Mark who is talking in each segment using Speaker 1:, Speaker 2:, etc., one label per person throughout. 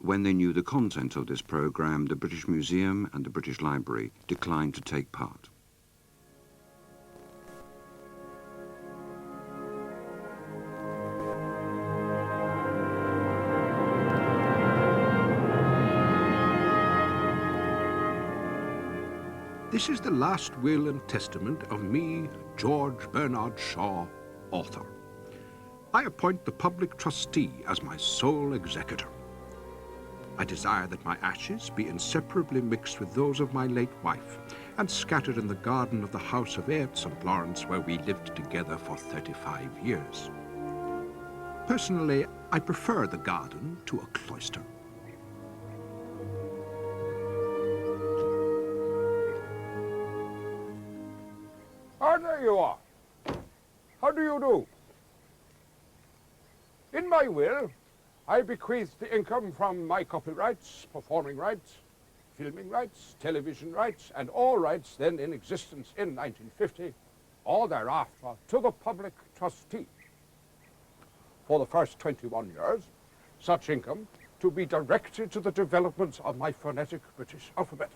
Speaker 1: When they knew the content of this programme, the British Museum and the British Library declined to take part.
Speaker 2: This is the last will and testament of me, George Bernard Shaw, author. I appoint the public trustee as my sole executor. I desire that my ashes be inseparably mixed with those of my late wife and scattered in the garden of the house of Eyre, St. Lawrence, where we lived together for 35 years. Personally, I prefer the garden to a cloister.
Speaker 3: There you are. How do you do? In my will, I bequeath the income from my copyrights, performing rights, filming rights, television rights, and all rights then in existence in 1950, or thereafter, to the public trustee. For the first 21 years, such income to be directed to the development of my phonetic British alphabet.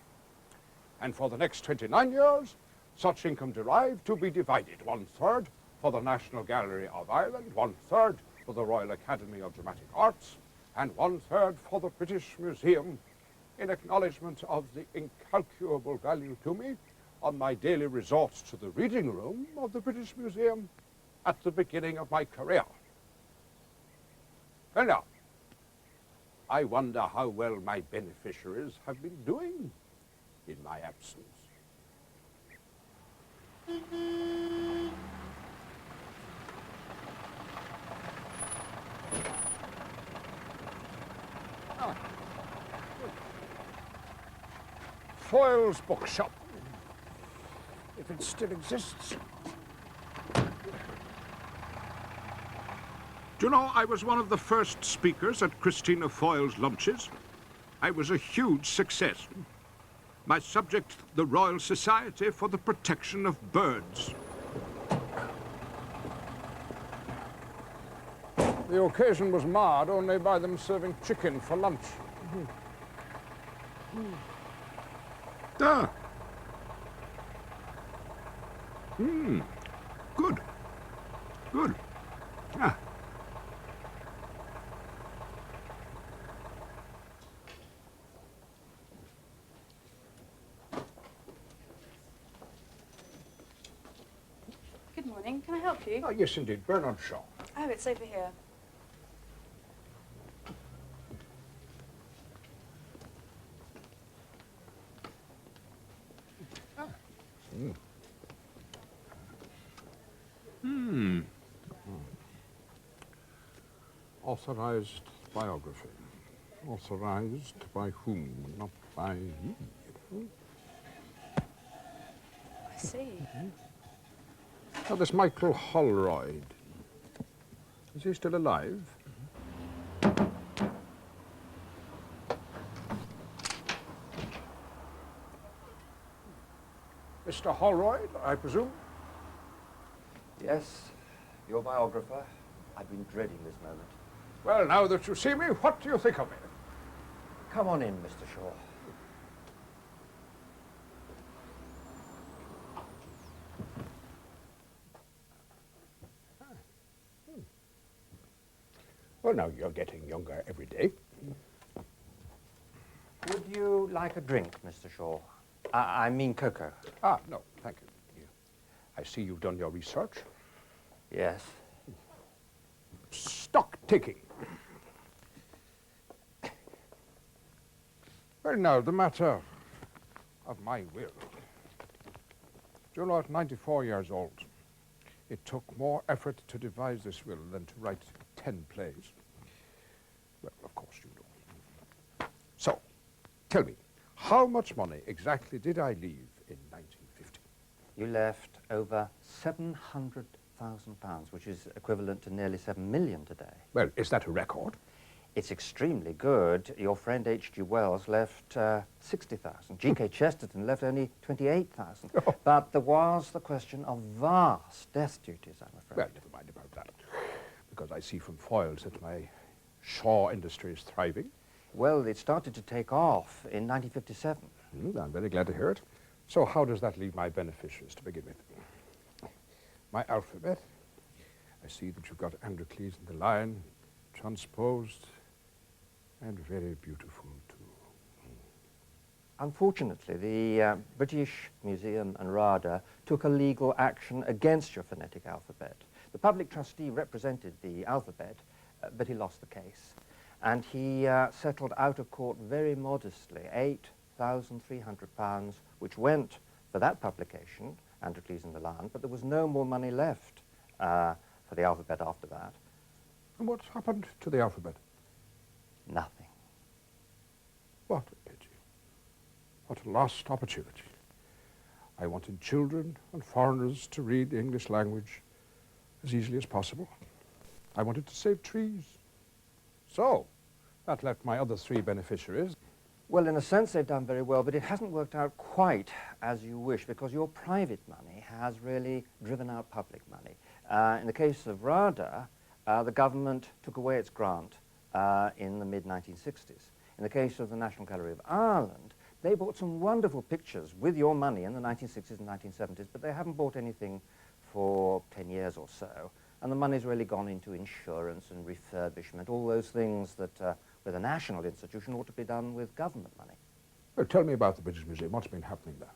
Speaker 3: And for the next 29 years, such income derived to be divided, 1/3 for the National Gallery of Ireland, 1/3 for the Royal Academy of Dramatic Arts, and 1/3 for the British Museum, in acknowledgement of the incalculable value to me on my daily resorts to the reading room of the British Museum at the beginning of my career. Well now, I wonder how well my beneficiaries have been doing in my absence. Foyle's bookshop, if it still exists.
Speaker 2: Do you know, I was one of the first speakers at Christina Foyle's lunches. I was a huge success. My subject, the Royal Society for the Protection of Birds.
Speaker 3: The occasion was marred only by them serving chicken for lunch.
Speaker 2: Ah. Good. Good. Ah.
Speaker 4: Good morning. Can I help you?
Speaker 3: Oh, yes, indeed. Bernard Shaw.
Speaker 4: Oh, it's over here.
Speaker 3: Authorized biography. Authorized by whom? Not by me.
Speaker 4: I see.
Speaker 3: Now, this Michael Holroyd, is he still alive? Mr. Holroyd, I presume?
Speaker 5: Yes, your biographer. I've been dreading this moment.
Speaker 3: Well, now that you see me, what do you think of me?
Speaker 5: Come on in, Mr. Shaw.
Speaker 3: Well, now you're getting younger every day.
Speaker 5: Would you like a drink, Mr. Shaw? I mean cocoa.
Speaker 3: Ah, no, thank you. I see you've done your research.
Speaker 5: Yes.
Speaker 3: Stock taking. Well, now, the matter of my will. Do you know, at 94 years old, it took more effort to devise this will than to write 10 plays. Well, of course you know. So, tell me, how much money exactly did I leave in 1950?
Speaker 5: You left over £700,000, which is equivalent to nearly 7 million today.
Speaker 3: Well, is that a record?
Speaker 5: It's extremely good. Your friend H.G. Wells left 60,000. G.K. Chesterton left only 28,000.
Speaker 3: Oh.
Speaker 5: But there was the question of vast death duties, I'm afraid.
Speaker 3: Well, never mind about that. Because I see from Foyles that my Shaw industry is thriving.
Speaker 5: Well, it started to take off in 1957.
Speaker 3: I'm very glad to hear it. So how does that leave my beneficiaries to begin with? My alphabet. I see that you've got Androcles and the lion transposed, and very beautiful too.
Speaker 5: Unfortunately, the British Museum and RADA took a legal action against your phonetic alphabet. The public trustee represented the alphabet, but he lost the case. And he settled out of court very modestly, £8,300, which went for that publication, Androcles and the Lion, but there was no more money left for the alphabet after that.
Speaker 3: And what's happened to the alphabet?
Speaker 5: Nothing.
Speaker 3: What a pity. What a lost opportunity. I wanted children and foreigners to read the English language as easily as possible. I wanted to save trees. So, that left my other three beneficiaries.
Speaker 5: Well, in a sense, they've done very well, but it hasn't worked out quite as you wish, because your private money has really driven out public money. In the case of RADA, the government took away its grant in the mid-1960s. In the case of the National Gallery of Ireland, they bought some wonderful pictures with your money in the 1960s and 1970s, but they haven't bought anything for 10 years or so. And the money's really gone into insurance and refurbishment, all those things that with a national institution ought to be done with government money.
Speaker 3: Well, tell me about the British Museum. What's been happening there?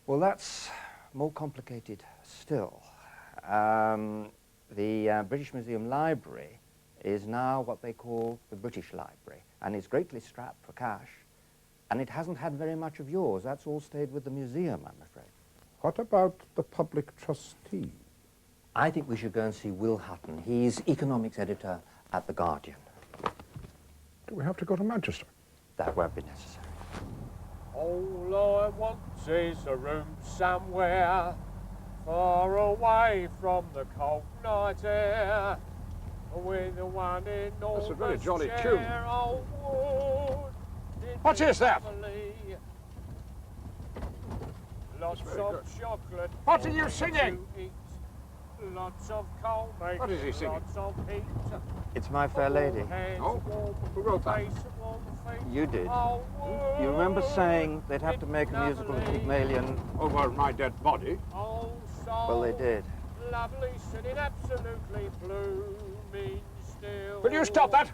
Speaker 5: Well, that's more complicated still. The British Museum Library is now what they call the British Library, and it's greatly strapped for cash, and it hasn't had very much of yours. That's all stayed with the museum, I'm afraid.
Speaker 3: What about the public trustee?
Speaker 5: I think we should go and see Will Hutton. He's economics editor at The Guardian.
Speaker 3: Do we have to go to Manchester?
Speaker 5: That won't be necessary.
Speaker 6: All I want is a room somewhere far away from the cold night air, with the one in all.
Speaker 3: That's a very jolly
Speaker 6: chair,
Speaker 3: tune.
Speaker 6: oh, would
Speaker 3: What is that?
Speaker 6: lovely. Lots
Speaker 3: very
Speaker 6: of
Speaker 3: good.
Speaker 6: chocolate.
Speaker 3: What are you
Speaker 6: for
Speaker 3: singing?
Speaker 6: to eat. Lots of coal making.
Speaker 3: What is he singing?
Speaker 6: Lots of heat.
Speaker 5: It's My Fair Lady.
Speaker 6: Warm hands,
Speaker 3: Oh,
Speaker 6: warm
Speaker 3: who wrote that?
Speaker 6: face, warm feet.
Speaker 5: You did.
Speaker 6: Oh,
Speaker 5: You remember
Speaker 6: would
Speaker 5: saying they'd have to make a
Speaker 6: it
Speaker 5: musical of
Speaker 6: lovely.
Speaker 5: Pygmalion?
Speaker 3: Over my dead body.
Speaker 6: Oh, so
Speaker 5: Well, they did.
Speaker 6: lovely, sitting absolutely blooming still.
Speaker 3: Will you stop that?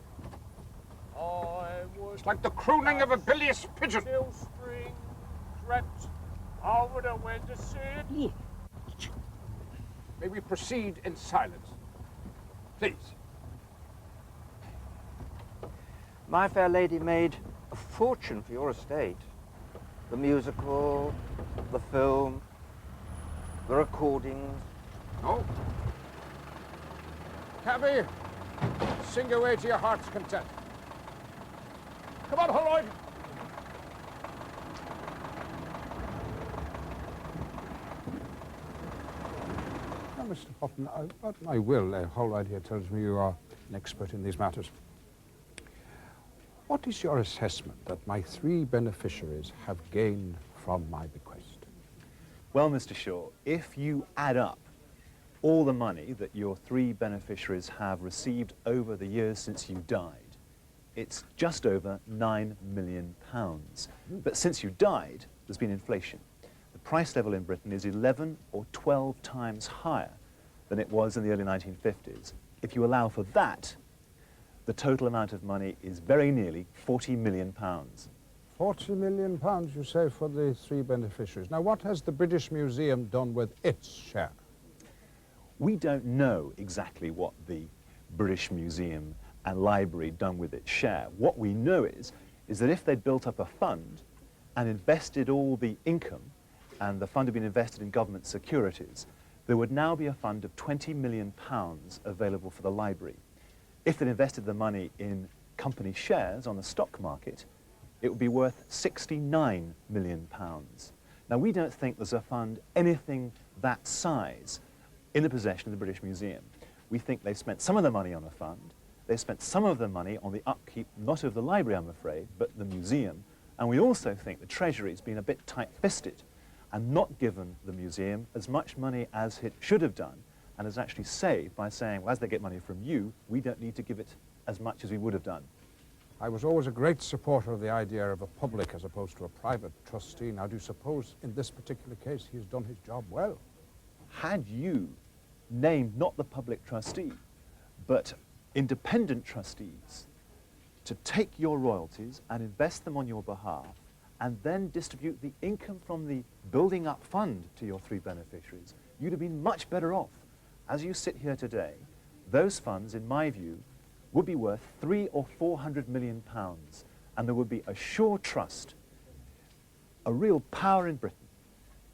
Speaker 6: I would
Speaker 3: It's like the crooning of a bilious pigeon.
Speaker 6: till spring crept over the window seat.
Speaker 3: May we proceed in silence? Please.
Speaker 5: My Fair Lady made a fortune for your estate. The musical, the film, the recordings.
Speaker 3: No. Cabby, sing away to your heart's content. Come on, Holroyd. Now, Mr. Houghton, about my will, Holroyd here tells me you are an expert in these matters. What is your assessment that my three beneficiaries have gained from my bequest?
Speaker 7: Well, Mr. Shaw, if you add up all the money that your three beneficiaries have received over the years since you died, it's just over £9 million. But since you died, there's been inflation. The price level in Britain is 11 or 12 times higher than it was in the early 1950s. If you allow for that, the total amount of money is very nearly £40 million.
Speaker 3: £40 million, you say, for the three beneficiaries. Now, what has the British Museum done with its share?
Speaker 7: We don't know exactly what the British Museum and Library done with its share. What we know is that if they'd built up a fund and invested all the income, and the fund had been invested in government securities, there would now be a fund of £20 million available for the library. If they'd invested the money in company shares on the stock market, it would be worth £69 million. Now, we don't think there's a fund anything that size in the possession of the British Museum. We think they've spent some of the money on a fund, they've spent some of the money on the upkeep, not of the library, I'm afraid, but the museum. And we also think the Treasury's been a bit tight-fisted and not given the museum as much money as it should have done, and has actually saved by saying, well, as they get money from you, we don't need to give it as much as we would have done.
Speaker 3: I was always a great supporter of the idea of a public as opposed to a private trustee. Now, do you suppose in this particular case he's done his job well?
Speaker 7: Had you named not the public trustee, but independent trustees to take your royalties and invest them on your behalf, and then distribute the income from the building up fund to your three beneficiaries, you'd have been much better off. As you sit here today, those funds, in my view, would be worth 300 or 400 million pounds, and there would be a sure trust, a real power in Britain,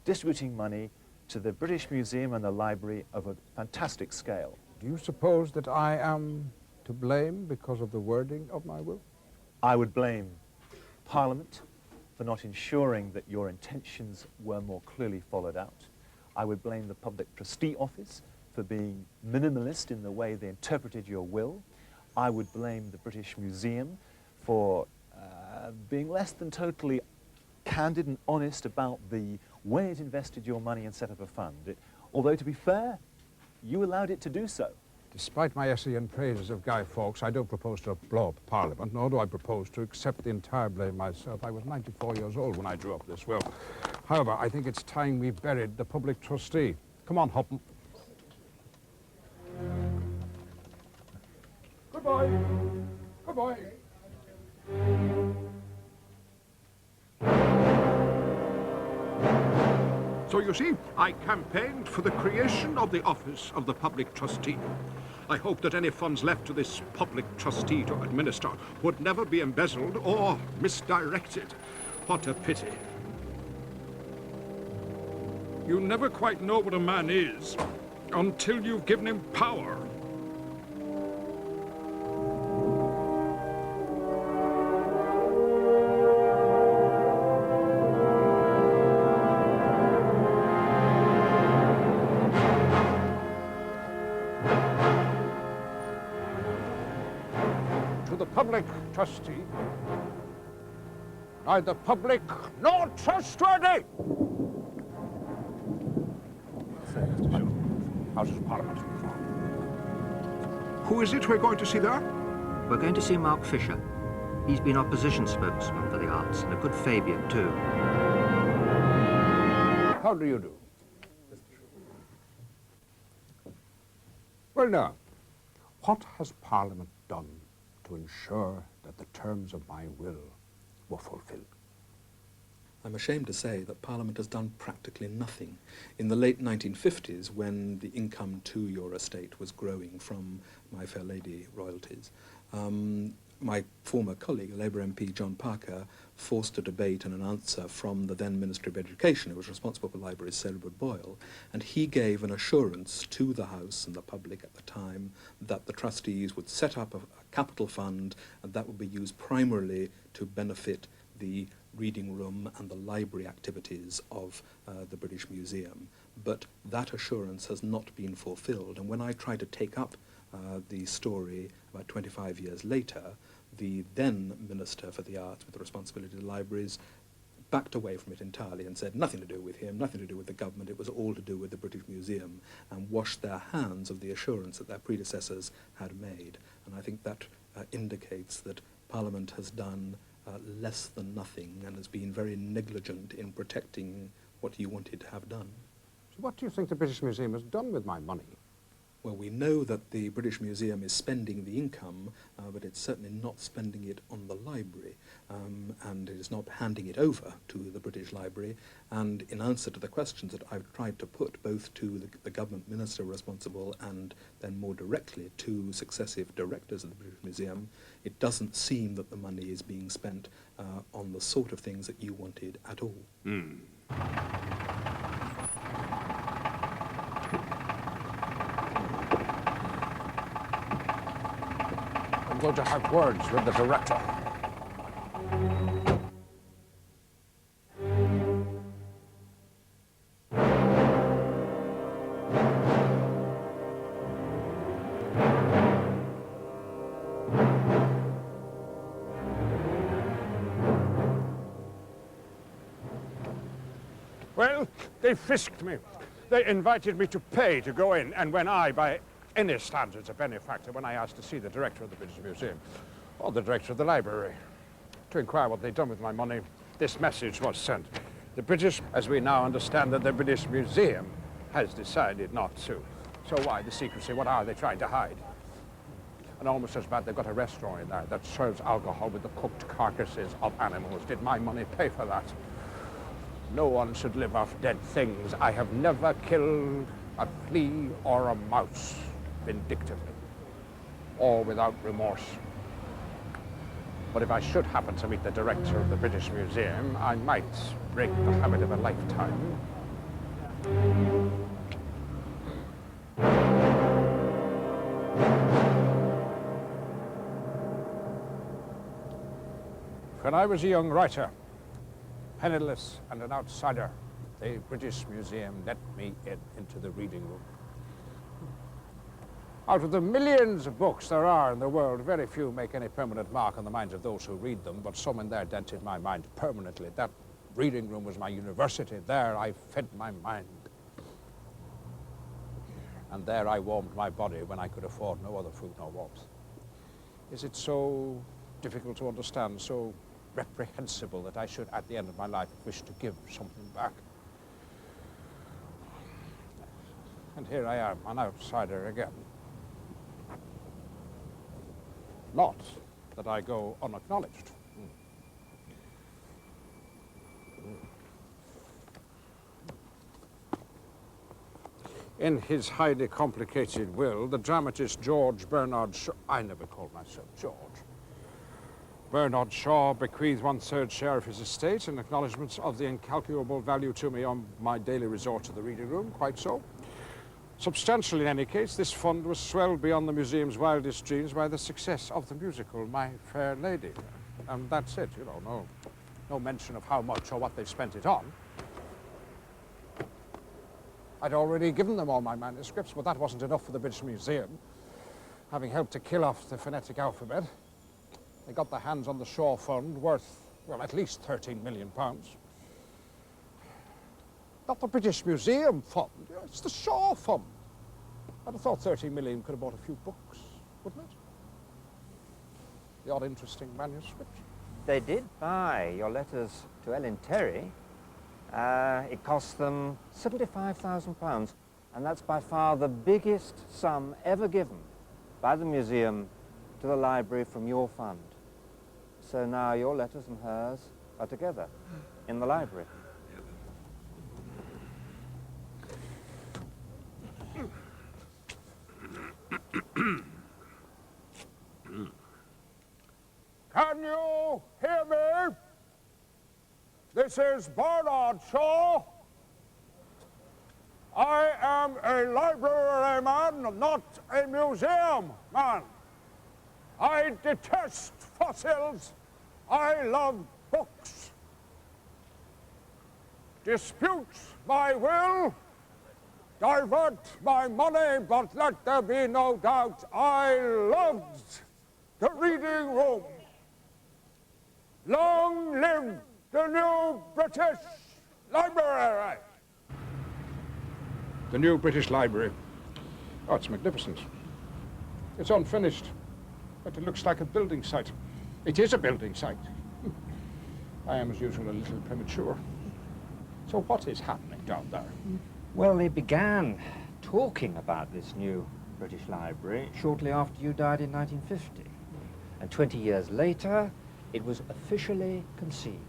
Speaker 7: distributing money to the British Museum and the Library of a fantastic scale.
Speaker 3: Do you suppose that I am to blame because of the wording of my will?
Speaker 7: I would blame Parliament for not ensuring that your intentions were more clearly followed out. I would blame the Public Trustee Office for being minimalist in the way they interpreted your will. I would blame the British Museum for being less than totally candid and honest about the way it invested your money and set up a fund. Although, to be fair, you allowed it to do so.
Speaker 3: Despite my essay in praises of Guy Fawkes, I don't propose to blow up Parliament, nor do I propose to accept the entire blame myself. I was 94 years old when I drew up this will. However, I think it's time we buried the public trustee. Come on, Hoppen. Goodbye. Goodbye.
Speaker 2: So you see, I campaigned for the creation of the office of the public trustee. I hope that any funds left to this public trustee to administer would never be embezzled or misdirected. What a pity. You never quite know what a man is until you've given him power.
Speaker 3: Public trustee, neither public nor trustworthy. House of Parliament.
Speaker 2: Who is it we're going to see there?
Speaker 5: We're going to see Mark Fisher. He's been opposition spokesman for the arts, and a good Fabian too.
Speaker 3: How do you do? Well, now, what has Parliament done to ensure that the terms of my will were fulfilled?
Speaker 8: I'm ashamed to say that Parliament has done practically nothing. In the late 1950s, when the income to your estate was growing from My Fair Lady royalties, my former colleague, Labour MP John Parker, forced a debate and an answer from the then Ministry of Education, who was responsible for libraries, Sarah Wood Boyle, and he gave an assurance to the House and the public at the time that the trustees would set up a capital fund, and that would be used primarily to benefit the reading room and the library activities of the British Museum. But that assurance has not been fulfilled, and when I tried to take up the story about 25 years later, the then Minister for the Arts with the responsibility of the libraries backed away from it entirely and said nothing to do with him, nothing to do with the government, it was all to do with the British Museum, and washed their hands of the assurance that their predecessors had made. And I think that indicates that Parliament has done less than nothing and has been very negligent in protecting what you wanted to have done.
Speaker 3: So what do you think the British Museum has done with my money?
Speaker 8: Well, we know that the British Museum is spending the income, but it's certainly not spending it on the library, and it is not handing it over to the British Library. And in answer to the questions that I've tried to put both to the government minister responsible and then more directly to successive directors of the British Museum, it doesn't seem that the money is being spent on the sort of things that you wanted at all.
Speaker 2: Mm.
Speaker 3: I'm going to have words with the director. Well, they frisked me. They invited me to pay to go in, and when I, by any standards, a benefactor, when I asked to see the director of the British Museum, or the director of the library, to inquire what they'd done with my money. This message was sent. The British, as we now understand it, the British Museum has decided not to. So why the secrecy? What are they trying to hide? And almost as bad, they've got a restaurant in there that serves alcohol with the cooked carcasses of animals. Did my money pay for that? No one should live off dead things. I have never killed a flea or a mouse vindictively, or without remorse. But if I should happen to meet the director of the British Museum, I might break the habit of a lifetime. When I was a young writer, penniless and an outsider, the British Museum let me into the reading room. Out of the millions of books there are in the world, very few make any permanent mark on the minds of those who read them, but some in there dented my mind permanently. That reading room was my university. There I fed my mind. And there I warmed my body when I could afford no other food nor warmth. Is it so difficult to understand, so reprehensible that I should, at the end of my life, wish to give something back? And here I am, an outsider again. Not that I go unacknowledged. In his highly complicated will, the dramatist George Bernard Shaw, I never called myself George, Bernard Shaw bequeathed 1/3 share of his estate in acknowledgement of the incalculable value to me on my daily resort to the reading room, quite so. Substantial in any case, this fund was swelled beyond the museum's wildest dreams by the success of the musical My Fair Lady. And that's it, you know, no mention of how much or what they've spent it on. I'd already given them all my manuscripts, but that wasn't enough for the British Museum. Having helped to kill off the phonetic alphabet, they got their hands on the Shaw Fund worth, well, at least £13 million. Not the British Museum Fund, it's the Shaw Fund. I'd have thought 13 million could have bought a few books, wouldn't it? The odd interesting manuscript.
Speaker 5: They did buy your letters to Ellen Terry. It cost them £75,000, and that's by far the biggest sum ever given by the museum to the library from your fund. So now your letters and hers are together in the library.
Speaker 3: Can you hear me? This is Bernard Shaw. I am a library man, not a museum man. I detest fossils. I love books. Dispute my will, divert my money, but let there be no doubt I loved the reading room. Long live the new British Library! The new British Library. Oh, it's magnificent. It's unfinished, but it looks like a building site. It is a building site. I am, as usual, a little premature. So what is happening down there?
Speaker 5: Well, they began talking about this new British Library shortly after you died in 1950. And 20 years later, it was officially conceived.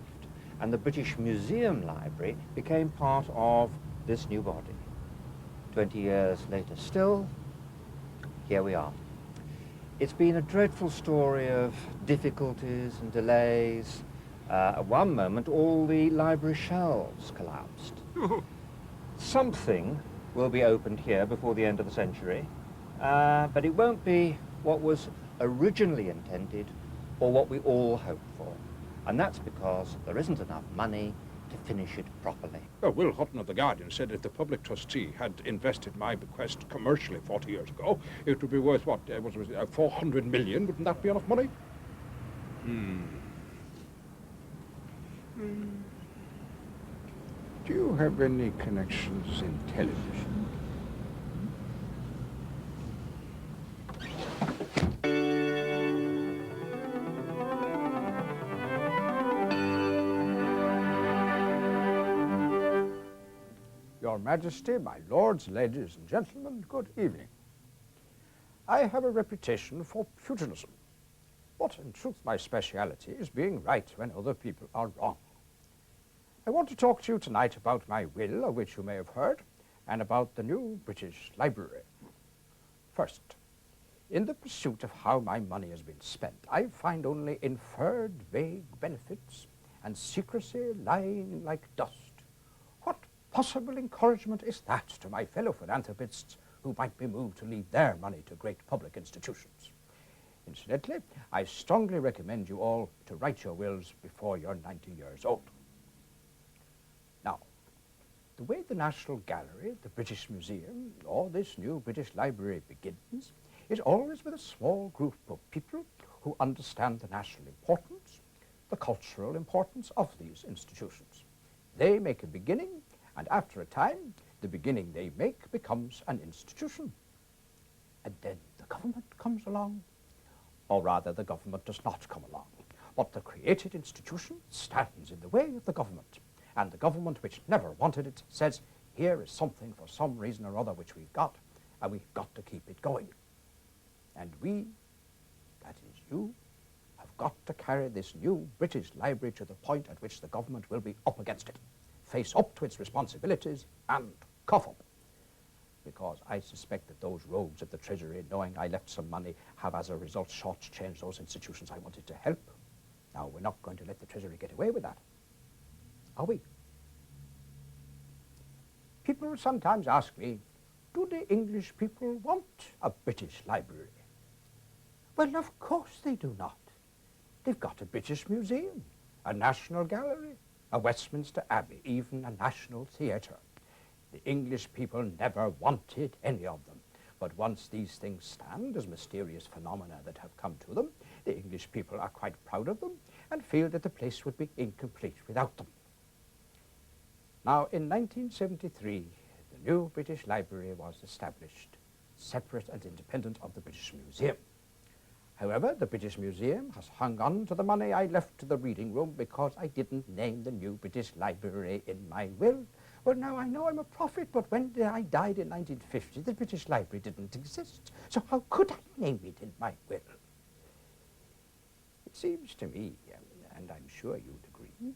Speaker 5: And the British Museum Library became part of this new body. 20 years later still, here we are. It's been a dreadful story of difficulties and delays. At one moment, all the library shelves collapsed. Something will be opened here before the end of the century, but it won't be what was originally intended or what we all hoped for. And that's because there isn't enough money to finish it properly.
Speaker 3: Well, Will Hutton of The Guardian said if the public trustee had invested my bequest commercially 40 years ago, it would be worth, what, 400 million? Wouldn't that be enough money? Do you have any connections in television? Your Majesty, my lords, ladies and gentlemen, good evening. I have a reputation for pugilism, but in truth my speciality is being right when other people are wrong. I want to talk to you tonight about my will, of which you may have heard, and about the new British Library. First, in the pursuit of how my money has been spent, I find only inferred vague benefits and secrecy lying like dust. What possible encouragement is that to my fellow philanthropists who might be moved to leave their money to great public institutions? Incidentally, I strongly recommend you all to write your wills before you're 90 years old. Now, the way the National Gallery, the British Museum, or this new British Library begins is always with a small group of people who understand the national importance, the cultural importance of these institutions. They make a beginning, and after a time, the beginning they make becomes an institution. And then the government comes along, or rather the government does not come along, but the created institution stands in the way of the government, and the government which never wanted it says, here is something for some reason or other which we've got, and we've got to keep it going. And we, that is you, have got to carry this new British Library to the point at which the government will be up against it, face up to its responsibilities and cough up. Because I suspect that those rogues at the Treasury, knowing I left some money, have as a result shortchanged those institutions I wanted to help. Now, we're not going to let the Treasury get away with that, are we? People sometimes ask me, do the English people want a British Library? Well, of course they do not. They've got a British Museum, a National Gallery, a Westminster Abbey, even a National Theatre. The English people never wanted any of them. But once these things stand as mysterious phenomena that have come to them, the English people are quite proud of them and feel that the place would be incomplete without them. Now, in 1973, the new British Library was established, separate and independent of the British Museum. However, the British Museum has hung on to the money I left to the reading room because I didn't name the new British Library in my will. Well, now I know I'm a prophet, but when I died in 1950, the British Library didn't exist. So how could I name it in my will? It seems to me, and I'm sure you'd agree,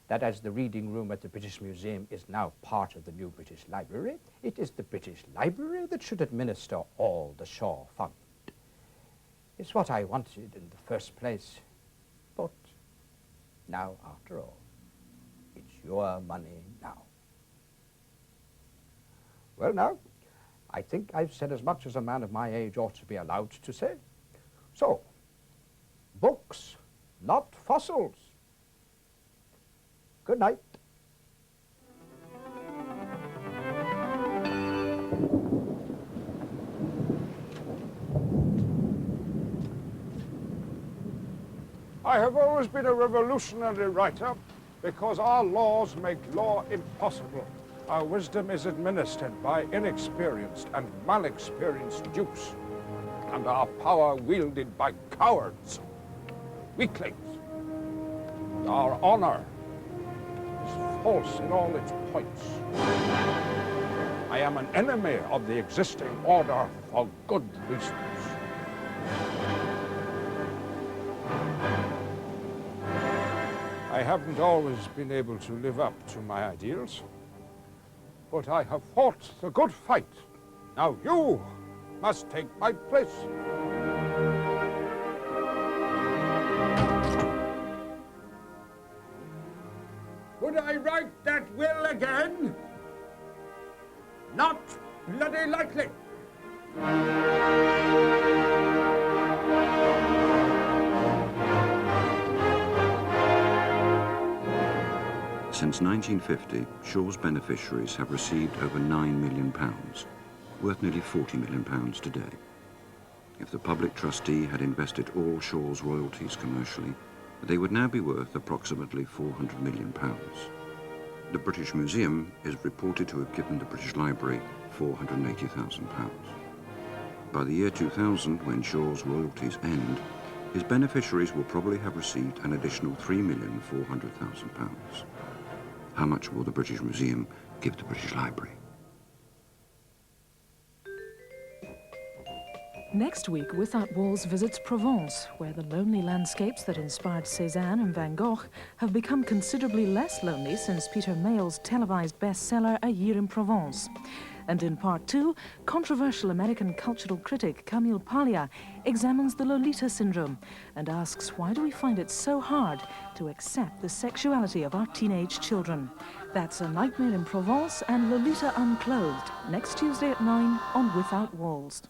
Speaker 3: that as the reading room at the British Museum is now part of the new British Library, it is the British Library that should administer all the Shaw Fund. It's what I wanted in the first place, but now, after all, it's your money now. Well, now, I think I've said as much as a man of my age ought to be allowed to say. So, books, not fossils. Good night. I have always been a revolutionary writer because our laws make law impossible. Our wisdom is administered by inexperienced and malexperienced dupes, and our power wielded by cowards, weaklings. And our honor is false in all its points. I am an enemy of the existing order for good reasons. I haven't always been able to live up to my ideals, but I have fought the good fight. Now you must take my place. Would I write that will again? Not bloody likely.
Speaker 1: Since 1950, Shaw's beneficiaries have received over £9 million, worth nearly £40 million today. If the public trustee had invested all Shaw's royalties commercially, they would now be worth approximately £400 million. The British Museum is reported to have given the British Library £480,000. By the year 2000, when Shaw's royalties end, his beneficiaries will probably have received an additional £3,400,000. How much will the British Museum give the British Library.
Speaker 9: Next week, Without Walls visits Provence, where the lonely landscapes that inspired Cézanne and Van Gogh have become considerably less lonely since Peter Mayle's televised bestseller A Year in Provence. And in part 2, controversial American cultural critic Camille Paglia examines the Lolita syndrome and asks, why do we find it so hard to accept the sexuality of our teenage children? That's A Nightmare in Provence and Lolita Unclothed, next Tuesday at 9 on Without Walls.